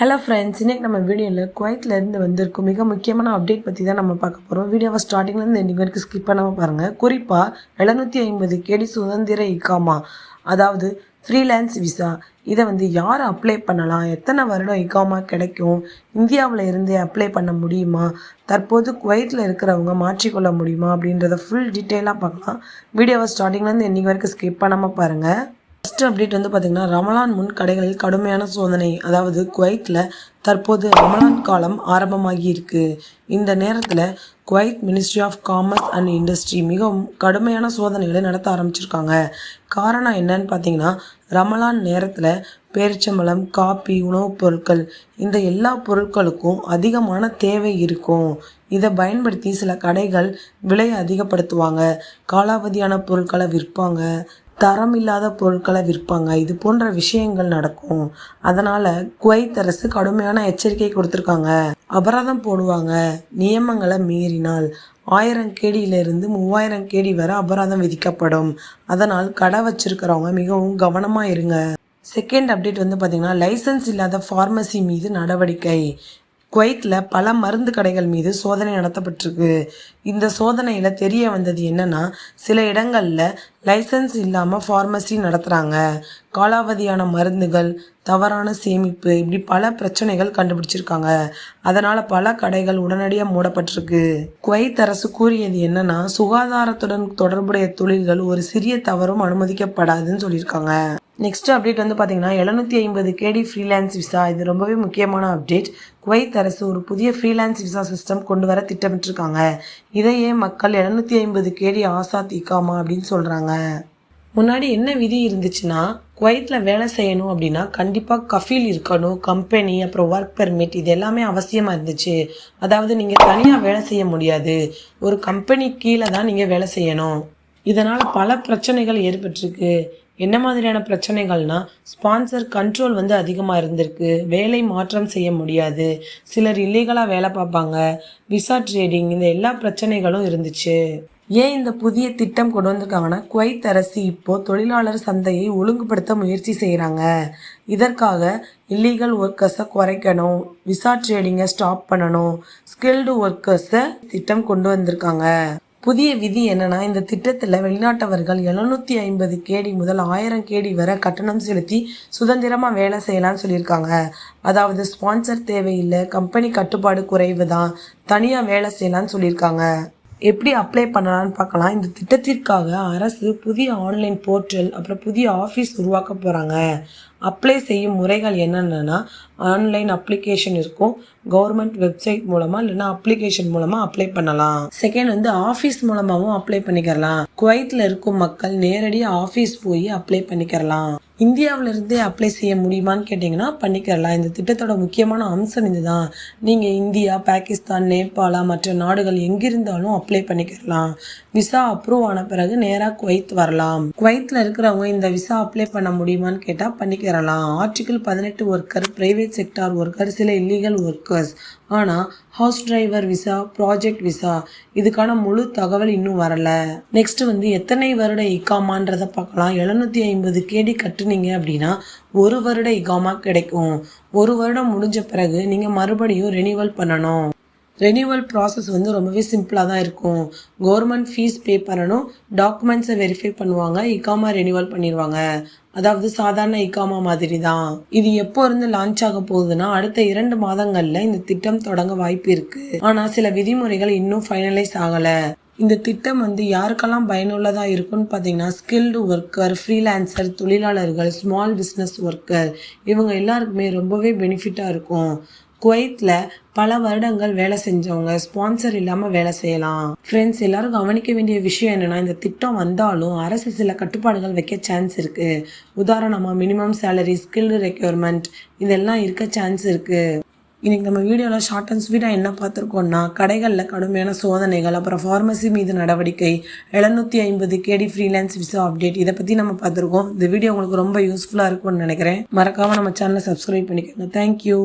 Hello friends, இன்றைக்கி நம்ம வீடியோவில் குவைத்லேருந்து வந்திருக்கும் மிக முக்கியமான அப்டேட் பற்றி தான் நம்ம பார்க்க போகிறோம். வீடியோவை ஸ்டார்டிங்லேருந்து எண்டிங் வரைக்கும் ஸ்கிப் பண்ணாமல் பாருங்கள். குறிப்பாக 750 கேடி சுதந்திர இகாமா, அதாவது ஃப்ரீலான்ஸ் விசா, இதை யார் அப்ளை பண்ணலாம், எத்தனை வருடம் இகாமா கிடைக்கும், இந்தியாவில் இருந்தே அப்ளை பண்ண முடியுமா, தற்போது குவைத்தில் இருக்கிறவங்க மாற்றிக்கொள்ள முடியுமா அப்படின்றத ஃபுல் டீட்டெயிலாக பார்க்கலாம். வீடியோவை ஸ்டார்டிங்லேருந்து எண்டிங் வரைக்கும் ஸ்கிப் பண்ணாமல் பாருங்கள். ஃபர்ஸ்ட் அப்டேட் பார்த்திங்கன்னா, ரமலான் முன் கடைகளில் கடுமையான சோதனை. அதாவது குவைத்தில் தற்போது ரமலான் காலம் ஆரம்பமாகி இருக்கு. இந்த நேரத்தில் Kuwait ministry of commerce and industry மிகவும் கடுமையான சோதனைகளை நடத்த ஆரம்பிச்சிருக்காங்க. காரணம் என்னன்னு பார்த்தீங்கன்னா, ரமலான் நேரத்தில் பேரிச்சம்பழம், காப்பி, உணவுப் பொருட்கள், இந்த எல்லா பொருட்களுக்கும் அதிகமான தேவை இருக்கும். இதை பயன்படுத்தி சில கடைகள் விலையை அதிகப்படுத்துவாங்க, காலாவதியான பொருட்களை விற்பாங்க, தரம் இல்லாத பொருட்களை விற்பாங்க. இது போன்ற விஷயங்கள் நடக்கும். அதனால் குவைத் அரசு கடுமையான எச்சரிக்கை கொடுத்துருக்காங்க. அபராதம் போடுவாங்க. நியமங்களை மீறினால் 1000 கேடியிலிருந்து 3000 கேடி வரை அபராதம் விதிக்கப்படும். அதனால் கடை வச்சிருக்கிறவங்க மிகவும் கவனமாக இருங்க. செகண்ட் அப்டேட் பார்த்திங்கன்னா, லைசன்ஸ் இல்லாத ஃபார்மசி மீது நடவடிக்கை. குவைத்தில் பல மருந்து கடைகள் மீது சோதனை நடத்தப்பட்டிருக்கு. இந்த சோதனையில் தெரிய வந்தது என்னன்னா, சில இடங்களில் லைசன்ஸ் இல்லாமல் ஃபார்மசி நடத்துகிறாங்க. காலாவதியான மருந்துகள், தவறான சேமிப்பு, இப்படி பல பிரச்சனைகள் கண்டுபிடிச்சிருக்காங்க. அதனால் பல கடைகள் உடனடியாக மூடப்பட்டிருக்கு. குவைத் அரசு கூறியது என்னன்னா, சுகாதாரத்துடன் தொடர்புடைய தொழில்கள் ஒரு சிறிய தவறும் அனுமதிக்கப்படாதுன்னு சொல்லியிருக்காங்க. நெக்ஸ்ட் அப்டேட் பார்த்தீங்கன்னா, 750 கேடி ஃப்ரீலான்ஸ் விசா. இது ரொம்பவே முக்கியமான அப்டேட். குவைத் அரசு ஒரு புதிய ஃப்ரீலான்ஸ் விசா சிஸ்டம் கொண்டு வர திட்டமிட்டிருக்காங்க. இதையே மக்கள் 750 கேடி ஆசாத் இகாமா அப்படின்னு சொல்கிறாங்க. முன்னாடி என்ன விதி இருந்துச்சுன்னா, குவைத்தில் வேலை செய்யணும் அப்படின்னா கண்டிப்பாக கஃபீல் இருக்கணும், கம்பெனி, அப்புறம் ஒர்க் பெர்மிட், இது எல்லாமே அவசியமாக இருந்துச்சு. அதாவது நீங்கள் தனியாக வேலை செய்ய முடியாது, ஒரு கம்பெனி கீழே தான் நீங்கள் வேலை செய்யணும். இதனால் பல பிரச்சனைகள் ஏற்பட்டிருக்கு. என்ன மாதிரியான பிரச்சனைகள்னா, ஸ்பான்சர் கண்ட்ரோல் அதிகமாக இருந்திருக்கு, வேலை மாற்றம் செய்ய முடியாது, சிலர் இல்லீகலாக வேலை பார்ப்பாங்க, விசா ட்ரேடிங், இந்த எல்லா பிரச்சனைகளும் இருந்துச்சு. ஏன் இந்த புதிய திட்டம் கொண்டு வந்திருக்காங்கன்னா, குவைத் அரசு இப்போது தொழிலாளர் சந்தையை ஒழுங்குபடுத்த முயற்சி செய்கிறாங்க. இதற்காக இல்லீகல் ஒர்க்கர்ஸை குறைக்கணும், விசா ட்ரேடிங்கை ஸ்டாப் பண்ணணும், ஸ்கில்டு ஒர்க்கர்ஸை திட்டம் கொண்டு வந்திருக்காங்க. புதிய விதி என்னன்னா, இந்த திட்டத்தில் வெளிநாட்டவர்கள் 750 கேடி முதல் 1000 கேடி வரை கட்டணம் செலுத்தி சுதந்திரமாக வேலை செய்யலாம்னு சொல்லியிருக்காங்க. அதாவது ஸ்பான்சர் தேவையில்லை, கம்பெனி கட்டுப்பாடு குறைவு தான், தனியாக வேலை செய்யலாம்னு சொல்லியிருக்காங்க. எப்படி அப்ளை பண்ணலான்னு பார்க்கலாம். இந்த திட்டத்திற்காக அரசு புதிய ஆன்லைன் போர்ட்டல், அப்புறம் புதிய ஆஃபீஸ் உருவாக்க போகிறாங்க. அப்ளை செய்யும் முறைகள் என்னென்னா, ஆன்லைன் அப்ளிகேஷன் இருக்கும், கவர்மெண்ட் வெப்சைட் மூலமாக இல்லைன்னா அப்ளிகேஷன் மூலமாக அப்ளை பண்ணலாம். செகண்ட் ஆஃபீஸ் மூலமாகவும் அப்ளை பண்ணிக்கிறலாம். குவைத்தில் இருக்கும் மக்கள் நேரடியாக ஆஃபீஸ் போய் அப்ளை பண்ணிக்கிறலாம். இந்தியாவிலிருந்தே அப்ளை செய்ய முடியுமான்னு கேட்டிங்கன்னா பண்ணிக்கிறலாம். இந்த திட்டத்தோட முக்கியமான அம்சம் இதுதான். நீங்கள் இந்தியா, பாகிஸ்தான், நேபாளா, மற்ற நாடுகள் எங்கிருந்தாலும் அப்ளை பண்ணிக்கிறலாம். விசா அப்ரூவ் ஆன பிறகு நேராக குவைத் வரலாம். குவைத்தில் இருக்கிறவங்க இந்த விசா அப்ளை பண்ண முடியுமான்னு கேட்டால் பண்ணிக்கிறலாம். Article 18 worker, private sector worker, சில இல்லீகல் ஒர்க்கர்ஸ். ஆனால் house driver visa, project visa, இதுக்கான முழு தகவல் இன்னும் வரல. நெக்ஸ்ட் எத்தனை வருட இகாமான்றதை பார்க்கலாம். 750 கேடி கட்டுனீங்க அப்படின்னா 1 வருட இகாமா கிடைக்கும். 1 வருடம் முடிஞ்ச பிறகு நீங்கள் மறுபடியும் ரெனியூவல் பண்ணணும். ரெனியூவல் ப்ராசஸ் ரொம்பவே சிம்பிளாக தான் இருக்கும். கவர்மெண்ட் ஃபீஸ் பே பண்ணணும், டாக்குமெண்ட்ஸை வெரிஃபை பண்ணுவாங்க, இகாமா ரெனியூவல் பண்ணிடுவாங்க. அதாவது சாதாரண இகாமா மாதிரி தான். இது எப்போ இருந்து லான்ச் ஆக போகுதுன்னா, அடுத்த 2 மாதங்களில் இந்த திட்டம் தொடங்க வாய்ப்பு இருக்கு. ஆனால் சில விதிமுறைகள் இன்னும் ஃபைனலைஸ் ஆகலை. இந்த திட்டம் யாருக்கெல்லாம் பயனுள்ளதாக இருக்குன்னு பார்த்தீங்கன்னா, ஸ்கில்டு ஒர்க்கர், ஃப்ரீலான்சர், தொழிலாளர்கள், ஸ்மால் பிஸ்னஸ் ஒர்க்கர், இவங்க எல்லாருக்குமே ரொம்பவே பெனிஃபிட்டாக இருக்கும். குவைத்தில் பல வருடங்கள் வேலை செஞ்சவங்க ஸ்பான்சர் இல்லாமல் வேலை செய்யலாம். ஃப்ரெண்ட்ஸ், எல்லாரும் கவனிக்க வேண்டிய விஷயம் என்னென்னா, இந்த திட்டம் வந்தாலும் அரசு சில கட்டுப்பாடுகள் வைக்க சான்ஸ் இருக்குது. உதாரணமாக மினிமம் சேலரி, ஸ்கில்டு ரெக்யர்மெண்ட், இதெல்லாம் இருக்க சான்ஸ் இருக்குது. இன்றைக்கி நம்ம வீடியோவில் ஷார்ட் அண்ட் ஸ்வீட்டாக என்ன பார்த்துருக்கோம்னா, கடைகளில் கடுமையான சோதனைகள், அப்புறம் ஃபார்மசி மீது நடவடிக்கை, 750 கேடி ஃப்ரீலான்ஸ் விசா அப்டேட், இதை பற்றி நம்ம பார்த்துருக்கோம். இந்த வீடியோ உங்களுக்கு ரொம்ப யூஸ்ஃபுல்லாக இருக்கும்னு நினைக்கிறேன். மறக்காமல் நம்ம சேனலை சப்ஸ்கிரைப் பண்ணிக்கோங்க. தேங்க்யூ.